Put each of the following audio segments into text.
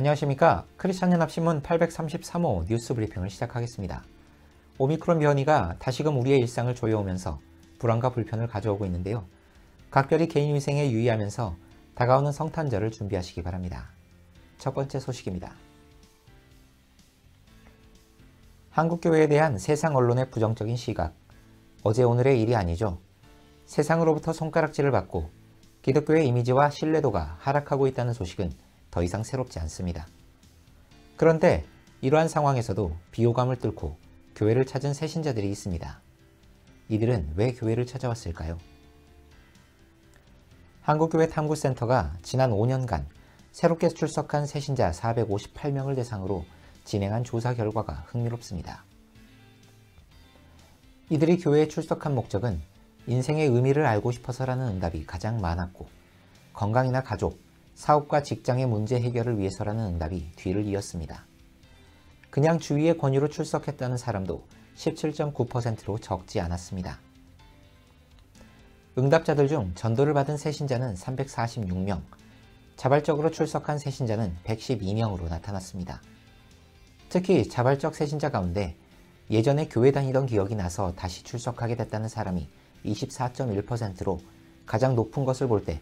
안녕하십니까. 크리스천연합신문 833호 뉴스 브리핑을 시작하겠습니다. 오미크론 변이가 다시금 우리의 일상을 조여오면서 불안과 불편을 가져오고 있는데요. 각별히 개인위생에 유의하면서 다가오는 성탄절을 준비하시기 바랍니다. 첫 번째 소식입니다. 한국교회에 대한 세상 언론의 부정적인 시각. 어제 오늘의 일이 아니죠. 세상으로부터 손가락질을 받고 기독교의 이미지와 신뢰도가 하락하고 있다는 소식은 더 이상 새롭지 않습니다. 그런데 이러한 상황에서도 비호감을 뚫고 교회를 찾은 새신자들이 있습니다. 이들은 왜 교회를 찾아왔을까요? 한국교회 탐구센터가 지난 5년간 새롭게 출석한 새신자 458명을 대상으로 진행한 조사 결과가 흥미롭습니다. 이들이 교회에 출석한 목적은 인생의 의미를 알고 싶어서라는 응답이 가장 많았고, 건강이나 가족, 사업과 직장의 문제 해결을 위해서라는 응답이 뒤를 이었습니다. 그냥 주위의 권유로 출석했다는 사람도 17.9%로 적지 않았습니다. 응답자들 중 전도를 받은 새신자는 346명, 자발적으로 출석한 새신자는 112명으로 나타났습니다. 특히 자발적 새신자 가운데 예전에 교회 다니던 기억이 나서 다시 출석하게 됐다는 사람이 24.1%로 가장 높은 것을 볼 때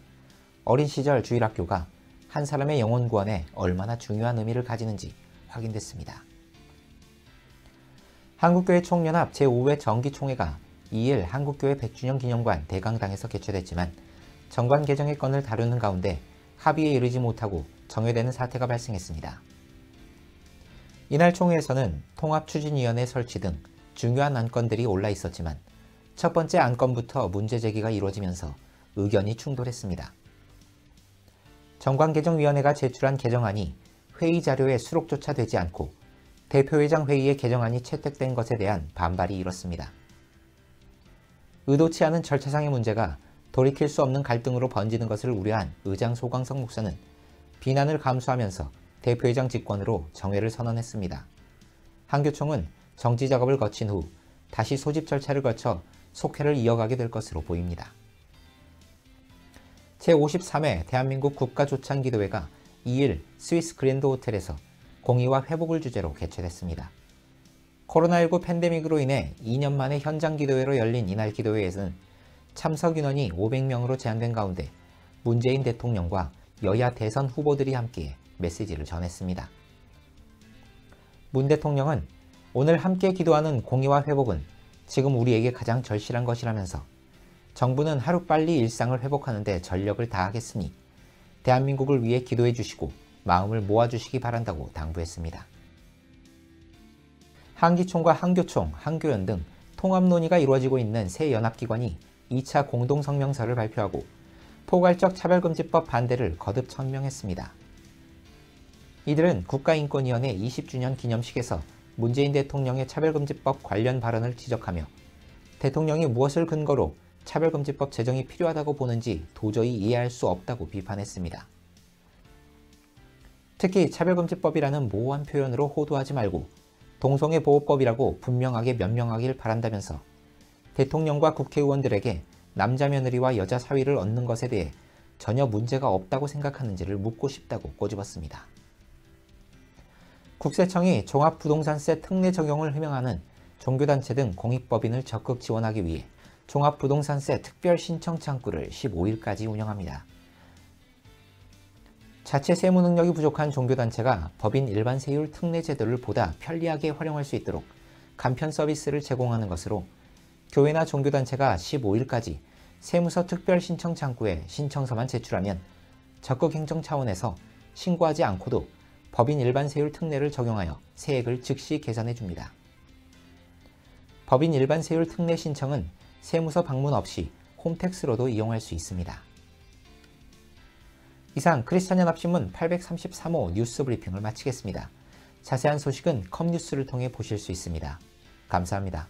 어린 시절 주일학교가 한 사람의 영혼 구원에 얼마나 중요한 의미를 가지는지 확인됐습니다. 한국교회 총연합 제5회 정기총회가 2일 한국교회 100주년 기념관 대강당에서 개최됐지만 정관 개정의 건을 다루는 가운데 합의에 이르지 못하고 정회되는 사태가 발생했습니다. 이날 총회에서는 통합추진위원회 설치 등 중요한 안건들이 올라 있었지만 첫 번째 안건부터 문제 제기가 이루어지면서 의견이 충돌했습니다. 정관개정위원회가 제출한 개정안이 회의 자료에 수록조차 되지 않고 대표회장 회의에 개정안이 채택된 것에 대한 반발이 일었습니다. 의도치 않은 절차상의 문제가 돌이킬 수 없는 갈등으로 번지는 것을 우려한 의장 소광석 목사는 비난을 감수하면서 대표회장 직권으로 정회를 선언했습니다. 한교총은 정지 작업을 거친 후 다시 소집 절차를 거쳐 속회를 이어가게 될 것으로 보입니다. 제53회 대한민국 국가조창기도회가 2일 스위스 그랜드 호텔에서 공의와 회복을 주제로 개최됐습니다. 코로나19 팬데믹으로 인해 2년 만에 현장 기도회로 열린 이날 기도회에서는 참석 인원이 500명으로 제한된 가운데 문재인 대통령과 여야 대선 후보들이 함께 메시지를 전했습니다. 문 대통령은 오늘 함께 기도하는 공의와 회복은 지금 우리에게 가장 절실한 것이라면서 정부는 하루빨리 일상을 회복하는 데 전력을 다하겠으니 대한민국을 위해 기도해 주시고 마음을 모아주시기 바란다고 당부했습니다. 한기총과 한교총, 한교연 등 통합 논의가 이루어지고 있는 세 연합기관이 2차 공동성명서를 발표하고 포괄적 차별금지법 반대를 거듭 천명했습니다. 이들은 국가인권위원회 20주년 기념식에서 문재인 대통령의 차별금지법 관련 발언을 지적하며 대통령이 무엇을 근거로 차별금지법 제정이 필요하다고 보는지 도저히 이해할 수 없다고 비판했습니다. 특히 차별금지법이라는 모호한 표현으로 호도하지 말고 동성애보호법이라고 분명하게 명명하길 바란다면서 대통령과 국회의원들에게 남자 며느리와 여자 사위를 얻는 것에 대해 전혀 문제가 없다고 생각하는지를 묻고 싶다고 꼬집었습니다. 국세청이 종합부동산세 특례 적용을 희망하는 종교단체 등 공익법인을 적극 지원하기 위해 종합부동산세 특별 신청 창구를 15일까지 운영합니다. 자체 세무 능력이 부족한 종교단체가 법인 일반 세율 특례 제도를 보다 편리하게 활용할 수 있도록 간편 서비스를 제공하는 것으로 교회나 종교단체가 15일까지 세무서 특별 신청 창구에 신청서만 제출하면 적극 행정 차원에서 신고하지 않고도 법인 일반 세율 특례를 적용하여 세액을 즉시 계산해 줍니다. 법인 일반 세율 특례 신청은 세무서 방문 없이 홈택스로도 이용할 수 있습니다. 이상 크리스천연합신문 833호 뉴스 브리핑을 마치겠습니다. 자세한 소식은 컴뉴스를 통해 보실 수 있습니다. 감사합니다.